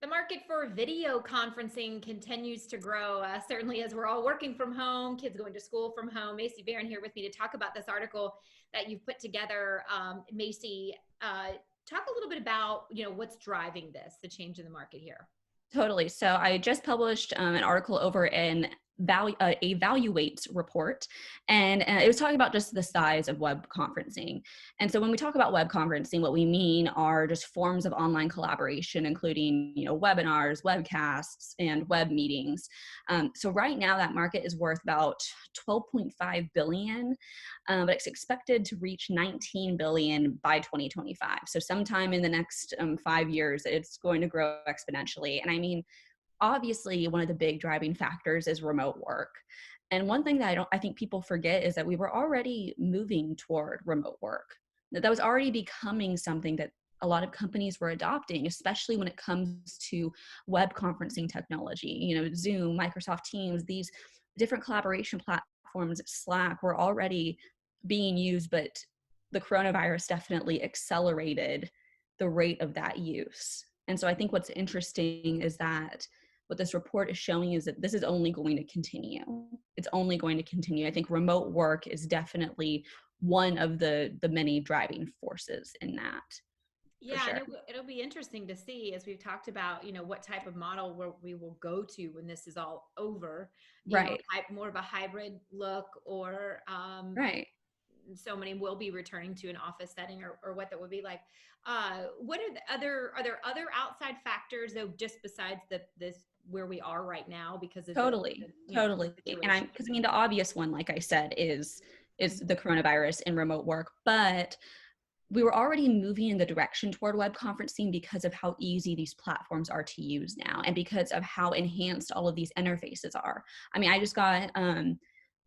The market for video conferencing continues to grow, certainly as we're all working from home, kids going to school from home. Macy Barron here with me to talk about this article that you've put together. Macy, talk a little bit about, what's driving this, the change in the market here. Totally. So I just published an article over in a Valuates report, and it was talking about just the size of web conferencing. And so when we talk about web conferencing, what we mean are just forms of online collaboration, including webinars, webcasts, and web meetings. So right now that market is worth about 12.5 billion, but it's expected to reach 19 billion by 2025. So sometime in the next 5 years, it's going to grow exponentially. And I mean, obviously one of the big driving factors is remote work. And one thing that I think people forget is that we were already moving toward remote work. That was already becoming something that a lot of companies were adopting, especially when it comes to web conferencing technology. Zoom, Microsoft Teams, these different collaboration platforms, Slack, were already being used, but the coronavirus definitely accelerated the rate of that use. And so I think what's interesting is that what this report is showing is that this is only going to continue. It's only going to continue. I think remote work is definitely one of the many driving forces in that. Yeah, sure. and it'll be interesting to see, as we've talked about, what type of model we will go to when this is all over. Right. More of a hybrid look, or Right. so many will be returning to an office setting, or what that would be like. What are there other outside factors though, just besides this where we are right now because of Totally. the situation? Because the obvious one, like I said, is the coronavirus and remote work, but we were already moving in the direction toward web conferencing because of how easy these platforms are to use now, and because of how enhanced all of these interfaces are. I mean, I just got an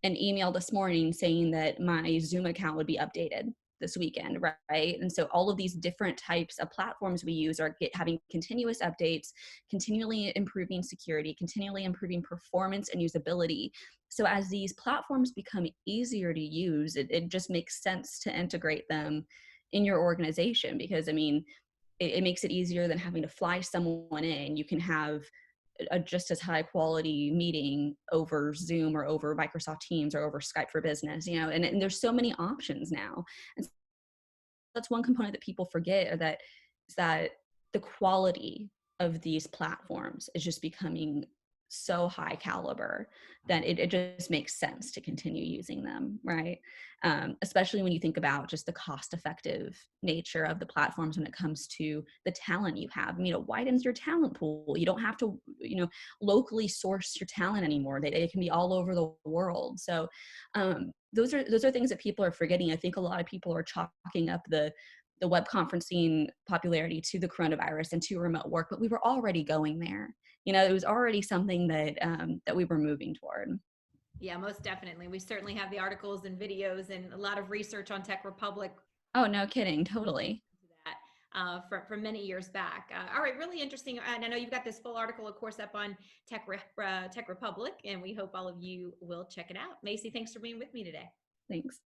email this morning saying that my Zoom account would be updated this weekend, right? And so all of these different types of platforms we use are having continuous updates, continually improving security, continually improving performance and usability. So as these platforms become easier to use, it just makes sense to integrate them in your organization, because I mean, it makes it easier than having to fly someone in. You can have a just as high quality meeting over Zoom or over Microsoft Teams or over Skype for Business, and there's so many options now. And that's one component that people forget, or that is that the quality of these platforms is just becoming so high caliber that it just makes sense to continue using them, right? Especially when you think about just the cost effective nature of the platforms when it comes to the talent you have. It widens your talent pool. You don't have to, locally source your talent anymore. They can be all over the world. So those are things that people are forgetting. I think a lot of people are chalking up the web conferencing popularity to the coronavirus and to remote work, but we were already going there. It was already something that we were moving toward. Yeah, most definitely. We certainly have the articles and videos and a lot of research on Tech Republic. Oh, no kidding. Totally. From many years back. All right, really interesting. And I know you've got this full article, of course, up on Tech Republic, and we hope all of you will check it out. Macy, thanks for being with me today. Thanks.